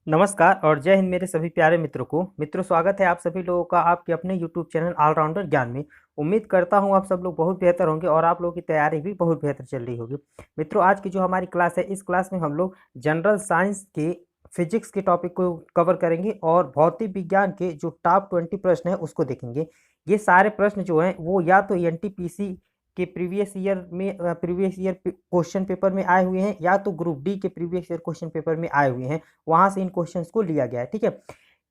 नमस्कार और जय हिंद मेरे सभी प्यारे मित्रों को। स्वागत है आप सभी लोगों का आपके अपने यूट्यूब चैनल ऑलराउंडर ज्ञान में। उम्मीद करता हूं आप सब लोग बहुत बेहतर होंगे और आप लोगों की तैयारी भी बहुत बेहतर चल रही होगी। मित्रों, आज की जो हमारी क्लास है, इस क्लास में हम लोग जनरल साइंस के फिजिक्स के टॉपिक को कवर करेंगे और भौतिक विज्ञान के जो टॉप 20 प्रश्न है उसको देखेंगे। ये सारे प्रश्न जो हैं वो या तो एनटीपीसी के प्रीवियस ईयर क्वेश्चन पेपर में आए हुए हैं या तो ग्रुप डी के प्रीवियस ईयर क्वेश्चन पेपर में आए हुए हैं। वहां से इन क्वेश्चंस को लिया गया है। ठीक है,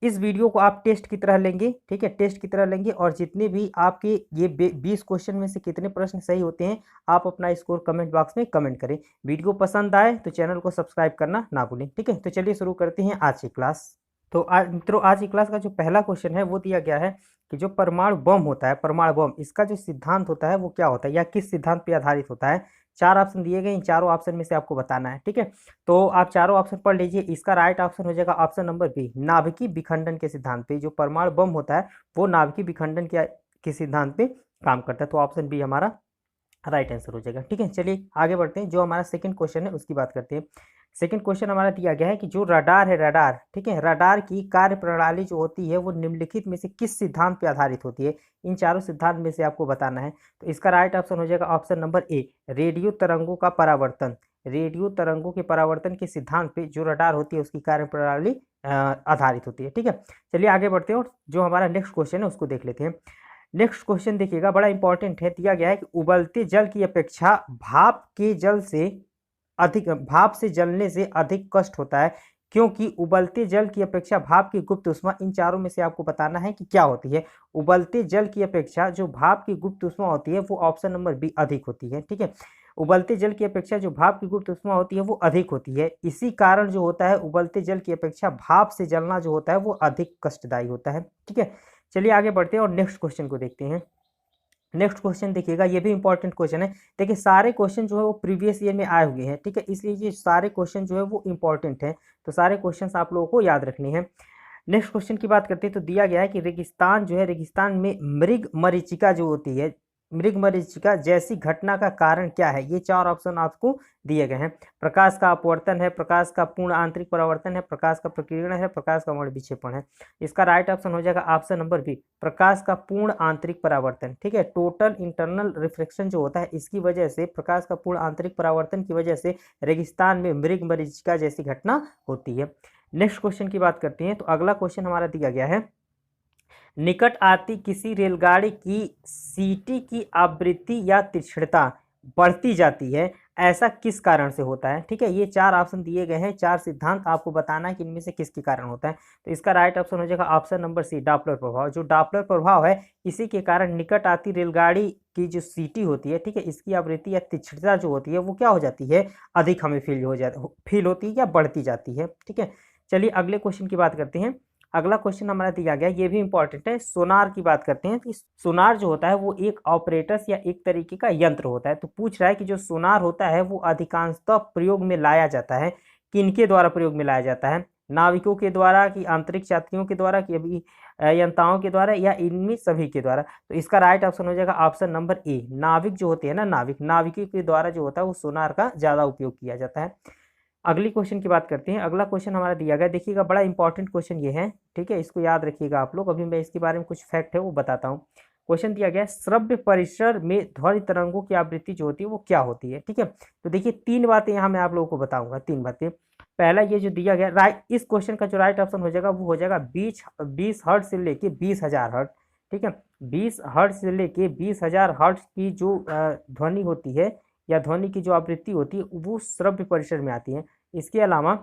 इस वीडियो को आप टेस्ट की तरह लेंगे। ठीक है, टेस्ट की तरह लेंगे और जितने भी आपके ये 20 क्वेश्चन में से कितने प्रश्न सही होते हैं आप अपना स्कोर कमेंट बॉक्स में कमेंट करें। वीडियो पसंद आए तो चैनल को सब्सक्राइब करना ना भूलें। ठीक है, तो चलिए शुरू करते हैं आज की क्लास। तो आज मित्रों, आज की क्लास का जो पहला क्वेश्चन है वो दिया गया है कि जो परमाणु बम होता है, परमाणु बम, इसका जो सिद्धांत होता है वो क्या होता है या किस सिद्धांत पे आधारित होता है। चार ऑप्शन दिए गए, इन चारों ऑप्शन में से आपको बताना है। ठीक है, तो आप चारों ऑप्शन पढ़ लीजिए। इसका राइट ऑप्शन हो जाएगा ऑप्शन नंबर बी, नाभिकीय विखंडन के सिद्धांत पे। जो परमाणु बम होता है वो नाभिकीय विखंडन के सिद्धांत पे काम करता है। तो ऑप्शन बी हमारा राइट आंसर हो जाएगा। ठीक है, चलिए आगे बढ़ते हैं। जो हमारा सेकंड क्वेश्चन है उसकी बात करते हैं। सेकंड क्वेश्चन हमारा दिया गया है कि जो रडार है, रडार, ठीक है, रडार की कार्य प्रणाली जो होती है वो निम्नलिखित में से किस सिद्धांत पे आधारित होती है। इन चारों सिद्धांत में से आपको बताना है। तो इसका राइट ऑप्शन हो जाएगा ऑप्शन नंबर ए, रेडियो तरंगों का परावर्तन। रेडियो तरंगों के परावर्तन के सिद्धांत पे जो रडार होती है उसकी कार्य प्रणाली आधारित होती है। ठीक है, चलिए आगे बढ़ते हैं और जो हमारा नेक्स्ट क्वेश्चन है उसको देख लेते हैं। नेक्स्ट क्वेश्चन देखिएगा, बड़ा इंपॉर्टेंट है। दिया गया है कि उबलते जल की अपेक्षा भाप से जलने से अधिक कष्ट होता है, क्योंकि उबलते जल की अपेक्षा भाप की गुप्त ऊष्मा, इन चारों में से आपको बताना है कि क्या होती है। उबलते जल की अपेक्षा जो भाप की गुप्त ऊष्मा होती है वो ऑप्शन नंबर बी अधिक होती है। ठीक है, उबलते जल की अपेक्षा जो भाप की गुप्त ऊष्मा होती है वो अधिक होती है। इसी कारण जो होता है उबलते जल की अपेक्षा भाप से जलना जो होता है वो अधिक कष्टदायी होता है। ठीक है, चलिए आगे बढ़ते हैं और नेक्स्ट क्वेश्चन को देखते हैं। नेक्स्ट क्वेश्चन देखिएगा, ये भी इंपॉर्टेंट क्वेश्चन है। देखिए सारे क्वेश्चन जो है वो प्रीवियस ईयर में आए हुए हैं। ठीक है, इसलिए ये सारे क्वेश्चन जो है वो इंपॉर्टेंट है, तो सारे क्वेश्चन आप लोगों को याद रखने हैं। नेक्स्ट क्वेश्चन की बात करते हैं तो दिया गया है कि रेगिस्तान जो है, रेगिस्तान में मृग मरीचिका जो होती है, मृग मरीचिका जैसी घटना का कारण क्या है। ये चार ऑप्शन आपको दिए गए हैं। प्रकाश का अपवर्तन है, प्रकाश का पूर्ण आंतरिक परावर्तन है, प्रकाश का प्रकीर्णन है, प्रकाश का वर्ण विक्षेपण है। इसका राइट ऑप्शन हो जाएगा ऑप्शन नंबर बी, प्रकाश का पूर्ण आंतरिक परावर्तन। ठीक है, टोटल इंटरनल रिफ्लेक्शन जो होता है इसकी वजह से, प्रकाश का पूर्ण आंतरिक परावर्तन की वजह से रेगिस्तान में मृग मरीचिका जैसी घटना होती है। नेक्स्ट क्वेश्चन की बात करते हैं तो अगला क्वेश्चन हमारा दिया गया है, निकट आती किसी रेलगाड़ी की सीटी की आवृत्ति या तीक्ष्णता बढ़ती जाती है, ऐसा किस कारण से होता है। ठीक है, ये चार ऑप्शन दिए गए हैं, चार सिद्धांत आपको बताना है कि इनमें से किसके कारण होता है। तो इसका राइट ऑप्शन हो जाएगा ऑप्शन नंबर सी, डॉपलर प्रभाव। जो डॉपलर प्रभाव है इसी के कारण निकट आती रेलगाड़ी की जो सीटी होती है, ठीक है, इसकी आवृत्ति या तीक्ष्णता जो होती है वो क्या हो जाती है, अधिक हमें फील होती है या बढ़ती जाती है। ठीक है, चलिए अगले क्वेश्चन की बात करते हैं। अगला क्वेश्चन हमारा दिया गया, ये भी इंपॉर्टेंट है। सोनार की बात करते हैं। सोनार जो होता है वो एक ऑपरेटर्स या एक तरीके का यंत्र होता है। तो पूछ रहा है कि जो सोनार होता है वो अधिकांशतः प्रयोग में लाया जाता है, किनके द्वारा प्रयोग में लाया जाता है, नाविकों के द्वारा कि अंतरिक्ष यात्रियों के द्वारा कि अभी यंताओं के द्वारा या इनमें सभी के द्वारा। तो इसका राइट ऑप्शन हो जाएगा ऑप्शन नंबर ए, नाविक जो होते हैं ना, नाविकों के द्वारा जो होता है वो सोनार का ज्यादा उपयोग किया जाता है। अगली क्वेश्चन की बात करते हैं। अगला क्वेश्चन हमारा दिया गया, देखिएगा बड़ा इंपॉर्टेंट क्वेश्चन ये है। ठीक है, इसको याद रखिएगा आप लोग। अभी मैं इसके बारे में कुछ फैक्ट है वो बताता हूँ। क्वेश्चन दिया गया, श्रव्य परिसर में ध्वनि तरंगों की आवृत्ति जो होती है वो क्या होती है। ठीक है, तो देखिए तीन बातें यहाँ मैं आप लोगों को बताऊंगा, तीन बातें। पहला ये जो दिया गया राइट, इस क्वेश्चन का जो राइट ऑप्शन हो जाएगा वो हो जाएगा 20 हर्ट्ज से लेके 20,000 हर्ट्ज। ठीक है, 20 हर्ट्ज से लेके 20,000 हर्ट्ज की जो ध्वनि होती है या ध्वनि की जो आवृत्ति होती है वो श्रव्य परिसर में आती है। इसके अलावा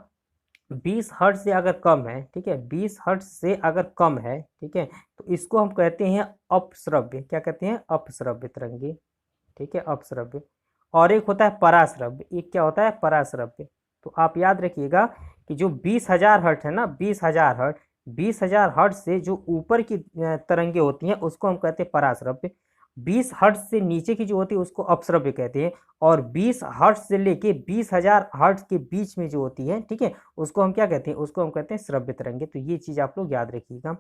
20 हर्ट्ज से अगर कम है, ठीक है, 20 हर्ट्ज से अगर कम है, ठीक है, तो इसको हम कहते हैं अपश्रव्य। क्या कहते हैं, अपश्रव्य तरंगे। ठीक है, अपश्रव्य। और एक होता है पराश्रव्य। एक क्या होता है, पराश्रव्य। तो आप याद रखिएगा कि जो 20,000 हर्ट्ज है ना, 20,000 हर्ट्ज, 20,000 हर्ट्ज से जो ऊपर की तरंगे होती हैं उसको हम कहते हैं पराश्रव्य। 20 हर्ट्ज से नीचे की जो होती है उसको अपश्रव्य कहते हैं। और 20 हर्ट्ज से लेके 20,000 हर्ट्ज के बीच में जो होती है, ठीक है, उसको हम क्या कहते हैं, उसको हम कहते हैं श्रव्य तरंगे। तो ये चीज आप लोग याद रखिएगा।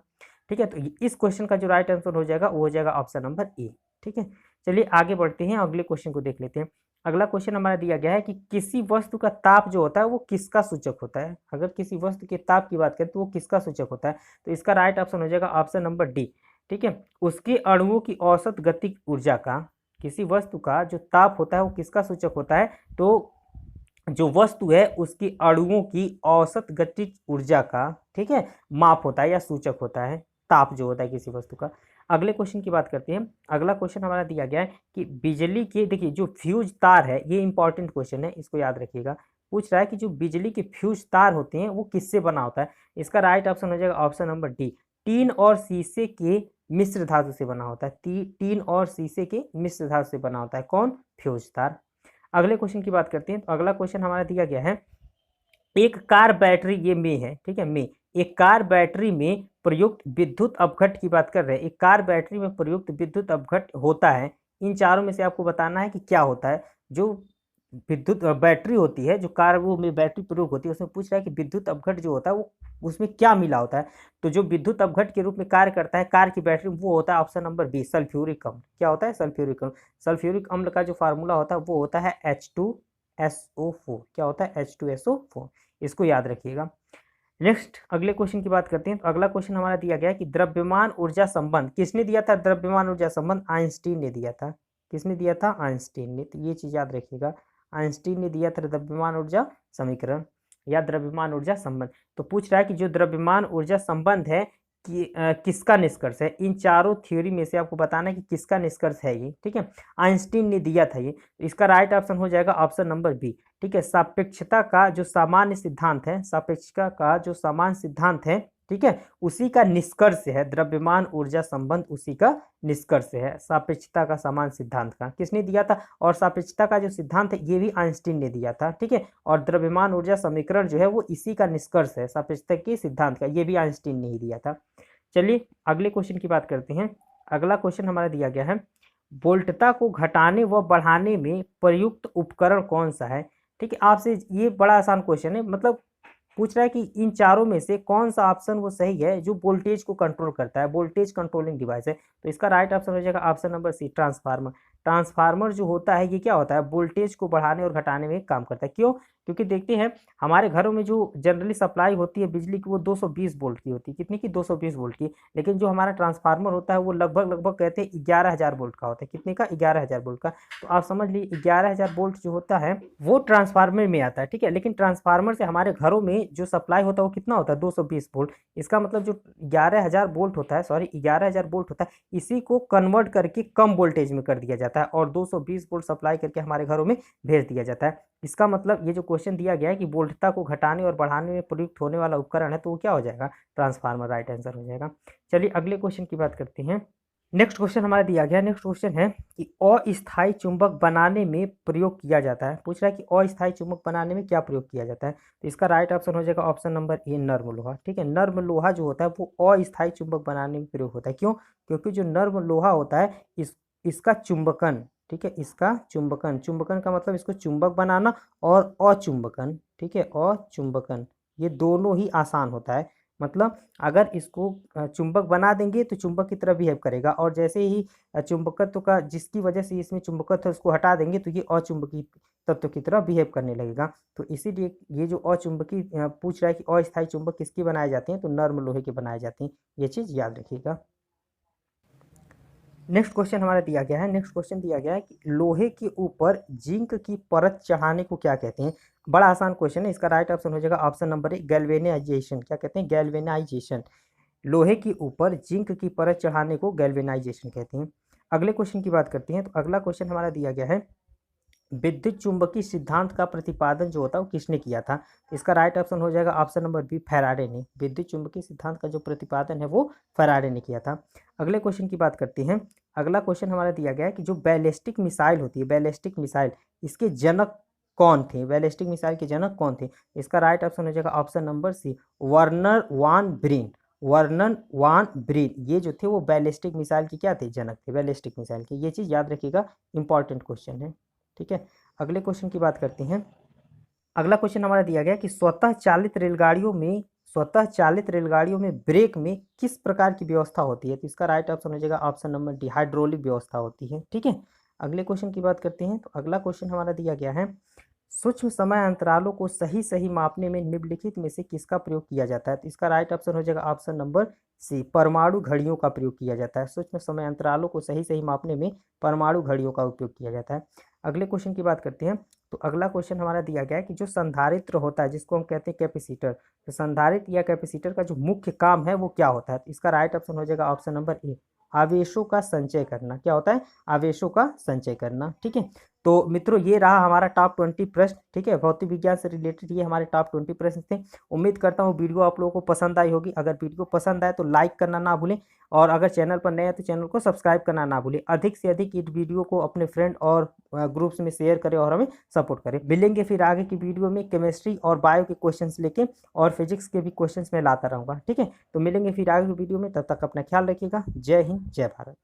ठीक है, तो इस क्वेश्चन का जो राइट आंसर हो जाएगा वो हो जाएगा ऑप्शन नंबर ए। ठीक है, चलिए आगे बढ़ते हैं, अगले क्वेश्चन को देख लेते हैं। अगला क्वेश्चन हमारा दिया गया है कि किसी वस्तु का ताप जो होता है वो किसका सूचक होता है। अगर किसी वस्तु के ताप की बात करें तो वो किसका सूचक होता है, तो इसका राइट ऑप्शन हो जाएगा ऑप्शन नंबर डी। ठीक है, उसके अणुओं की औसत गतिज ऊर्जा का, किसी वस्तु का जो ताप होता है वो किसका सूचक होता है, तो जो वस्तु है उसकी अणुओं की औसत गतिज ऊर्जा का, ठीक है, माप होता है या सूचक होता है ताप जो होता है किसी वस्तु का। अगले क्वेश्चन की बात करते हैं। अगला क्वेश्चन हमारा दिया गया है कि बिजली के, देखिए जो फ्यूज तार है, ये इंपॉर्टेंट क्वेश्चन है, इसको याद रखिएगा। पूछ रहा है कि जो बिजली के फ्यूज तार होते हैं वो किससे बना होता है। इसका राइट ऑप्शन हो जाएगा ऑप्शन नंबर डी, टीन और शीशे के मिश्र धातु से बना होता है। टीन और शीशे के मिश्र धातु से बना होता है कौन, फ्यूज तार। अगले क्वेश्चन की बात करते हैं। तो अगला क्वेश्चन हमारा दिया गया है, एक कार बैटरी, ये में है, ठीक है, में एक कार बैटरी में प्रयुक्त विद्युत अपघट की बात कर रहे हैं। एक कार बैटरी में प्रयुक्त विद्युत अपघट होता है, इन चारों में से आपको बताना है कि क्या होता है। जो विद्युत बैटरी होती है, जो कार वो में बैटरी प्रयोग होती है, उसमें पूछ रहा है कि विद्युत अपघट जो होता है वो उसमें क्या मिला होता है। तो जो विद्युत अपघट के रूप में कार्य करता है कार की बैटरी, वो होता है ऑप्शन नंबर बी, सल्फ्यूरिक अम्ल। क्या होता है, सल्फ्यूरिक अम्ल। सल्फ्यूरिक अम्ल का जो फार्मूला होता है वो होता है H2SO4। क्या होता है, H2SO4, इसको याद रखिएगा। नेक्स्ट अगले क्वेश्चन की बात करते हैं। तो अगला क्वेश्चन हमारा दिया गया है कि द्रव्यमान ऊर्जा संबंध किसने दिया था। द्रव्यमान ऊर्जा संबंध आइंस्टीन ने दिया था। किसने दिया था, आइंस्टीन ने। तो ये चीज याद रखिएगा, आइंस्टीन ने दिया था द्रव्यमान ऊर्जा समीकरण या द्रव्यमान ऊर्जा संबंध। तो पूछ रहा है कि जो द्रव्यमान ऊर्जा संबंध है कि किसका निष्कर्ष है। इन चारों थ्योरी में से आपको बताना है कि किसका निष्कर्ष है ये, ठीक है। आइंस्टीन ने दिया था ये, तो इसका राइट ऑप्शन हो जाएगा ऑप्शन नंबर बी, ठीक है। सापेक्षता का जो सामान्य सिद्धांत है, सापेक्षता का जो सामान्य सिद्धांत है, ठीक है, उसी का निष्कर्ष है द्रव्यमान ऊर्जा संबंध, उसी का निष्कर्ष है सापेक्षता का सामान्य सिद्धांत का। किसने दिया था, और सापेक्षता का जो सिद्धांत है ये भी आइंस्टीन ने दिया था, ठीक है। और द्रव्यमान ऊर्जा समीकरण जो है वो इसी का निष्कर्ष है सापेक्षता के सिद्धांत का, ये भी आइंस्टीन ने ही दिया था। चलिए अगले क्वेश्चन की बात करते हैं। अगला क्वेश्चन हमारा दिया गया है, वोल्टता को घटाने व बढ़ाने में प्रयुक्त उपकरण कौन सा है। ठीक है, आपसे ये बड़ा आसान क्वेश्चन है, मतलब पूछ रहा है कि इन चारों में से कौन सा ऑप्शन वो सही है जो वोल्टेज को कंट्रोल करता है, वोल्टेज कंट्रोलिंग डिवाइस है। तो इसका राइट ऑप्शन हो जाएगा option number C, transformer. Transformer जो होता है ये क्या होता है, वोल्टेज को बढ़ाने और घटाने में काम करता है। क्यों, क्योंकि देखते हैं हमारे घरों में जो जनरली सप्लाई होती है बिजली की वो 220 वोल्ट की होती है। कितनी की, 220 वोल्ट की। लेकिन जो हमारा ट्रांसफार्मर होता है वो लगभग कहते हैं 11,000 वोल्ट का होता है। कितने का, 11,000 वोल्ट का। तो आप समझ लीजिए 11,000 वोल्ट जो होता है वो ट्रांसफार्मर में आता है, ठीक है। लेकिन ट्रांसफार्मर से हमारे घरों में जो सप्लाई होता है वो कितना होता है, 220 वोल्ट। इसका मतलब जो 11,000 वोल्ट होता है, सॉरी 11,000 वोल्ट होता है, इसी को कन्वर्ट करके कम वोल्टेज में कर दिया जाता है और 220 वोल्ट सप्लाई करके हमारे घरों में भेज दिया जाता है। इसका मतलब ये जो क्वेश्चन दिया गया है कि वोल्टता को घटाने और बढ़ाने में प्रयुक्त होने वाला उपकरण है, तो वो क्या हो जाएगा, ट्रांसफार्मर, राइट आंसर हो जाएगा। चलिए अगले क्वेश्चन की बात करते हैं। नेक्स्ट क्वेश्चन हमारा दिया गया, नेक्स्ट क्वेश्चन है कि अस्थायी चुंबक बनाने में प्रयोग किया जाता है। पूछ रहा है कि अस्थायी चुंबक बनाने में क्या प्रयोग किया जाता है। तो इसका राइट ऑप्शन हो जाएगा ऑप्शन नंबर ए, नर्म लोहा। ठीक है, नर्म लोहा जो होता है वो अस्थायी चुंबक बनाने में प्रयोग होता है। क्यों, क्योंकि जो नर्म लोहा होता है इसका चुंबकन, ठीक है, इसका चुंबकन, चुंबकन का मतलब इसको चुंबक बनाना, और अचुंबकन, ठीक है, अचुंबकन, ये दोनों ही आसान होता है। मतलब अगर इसको चुंबक बना देंगे तो चुंबक की तरह बिहेव करेगा, और जैसे ही चुंबकत्व का, जिसकी वजह से इसमें चुंबकत्व उसको हटा देंगे तो ये अचुंबकीय तत्व की तरह बिहेव करने लगेगा। तो इसीलिए ये जो अचुंबकीय पूछ रहा है कि अस्थायी चुंबक किसके बनाए जाते हैं, तो नर्म लोहे के बनाए जाते हैं। ये चीज़ याद रखिएगा। नेक्स्ट क्वेश्चन हमारा दिया गया है, नेक्स्ट क्वेश्चन दिया गया है कि लोहे के ऊपर जिंक की परत चढ़ाने को क्या कहते हैं। बड़ा आसान क्वेश्चन है, इसका राइट ऑप्शन हो जाएगा ऑप्शन नंबर ए, गैल्वेनाइजेशन। क्या कहते हैं, गैल्वेनाइजेशन। लोहे के ऊपर जिंक की परत चढ़ाने को गैल्वेनाइजेशन कहते हैं। अगले क्वेश्चन की बात करते हैं। तो अगला क्वेश्चन हमारा दिया गया है, विद्युत चुंबकीय सिद्धांत का प्रतिपादन जो होता है वो किसने किया था। इसका राइट ऑप्शन हो जाएगा ऑप्शन नंबर बी, फैराडे ने। विद्युत चुंबकीय सिद्धांत का जो प्रतिपादन है वो फैराडे ने किया था। अगले क्वेश्चन की बात करते हैं। अगला क्वेश्चन हमारा दिया गया है कि जो बैलिस्टिक मिसाइल होती है, बैलिस्टिक मिसाइल, इसके जनक कौन थे, बैलिस्टिक मिसाइल के जनक कौन थे। इसका राइट ऑप्शन हो जाएगा ऑप्शन नंबर सी, वर्नर वान ब्रेन। वर्नर वान ब्रेन ये जो थे वो बैलिस्टिक मिसाइल के क्या थे, जनक थे, बैलिस्टिक मिसाइल के। ये चीज़ याद रखिएगा, इंपॉर्टेंट क्वेश्चन है, ठीक है। अगले क्वेश्चन की बात करते हैं। अगला क्वेश्चन हमारा दिया गया कि स्वतः चालित रेलगाड़ियों में स्वतः चालित रेलगाड़ियों में ब्रेक में किस प्रकार की व्यवस्था होती है? तो इसका राइट ऑप्शन हो जाएगा ऑप्शन नंबर डी, हाइड्रोलिक व्यवस्था होती है। ठीक है, अगले क्वेश्चन की बात करते हैं। तो अगला क्वेश्चन हमारा दिया गया है, सूक्ष्म समय अंतरालों को सही सही मापने में निम्नलिखित में से किसका प्रयोग किया जाता है? तो इसका राइट ऑप्शन हो जाएगा ऑप्शन नंबर सी, परमाणु घड़ियों का प्रयोग किया जाता है। सूक्ष्म समय अंतरालों को सही सही मापने में परमाणु घड़ियों का उपयोग किया जाता है। अगले क्वेश्चन की बात करते हैं। तो अगला क्वेश्चन हमारा दिया गया है कि जो संधारित्र होता है, जिसको हम कहते हैं कैपेसिटर, तो संधारित्र या कैपेसिटर का जो मुख्य काम है वो क्या होता है? तो इसका राइट ऑप्शन हो जाएगा ऑप्शन नंबर ए, आवेशों का संचय करना। क्या होता है? आवेशों का संचय करना। ठीक है, तो मित्रों ये रहा हमारा टॉप 20 प्रश्न। ठीक है, भौतिक विज्ञान से रिलेटेड ये हमारे टॉप 20 प्रश्न थे। उम्मीद करता हूँ वीडियो आप लोगों को पसंद आई होगी। अगर वीडियो पसंद आए तो लाइक करना ना भूलें, और अगर चैनल पर नए हैं तो चैनल को सब्सक्राइब करना ना भूलें। अधिक से अधिक इस वीडियो को अपने फ्रेंड और ग्रुप्स में शेयर करें और हमें सपोर्ट करें। मिलेंगे फिर आगे की वीडियो में केमिस्ट्री और बायो के क्वेश्चंस लेके, और फिजिक्स के भी क्वेश्चंस मैं लाता रहूँगा। ठीक है, तो मिलेंगे फिर आगे की वीडियो में, तब तक अपना ख्याल रखिएगा। जय हिंद, जय भारत।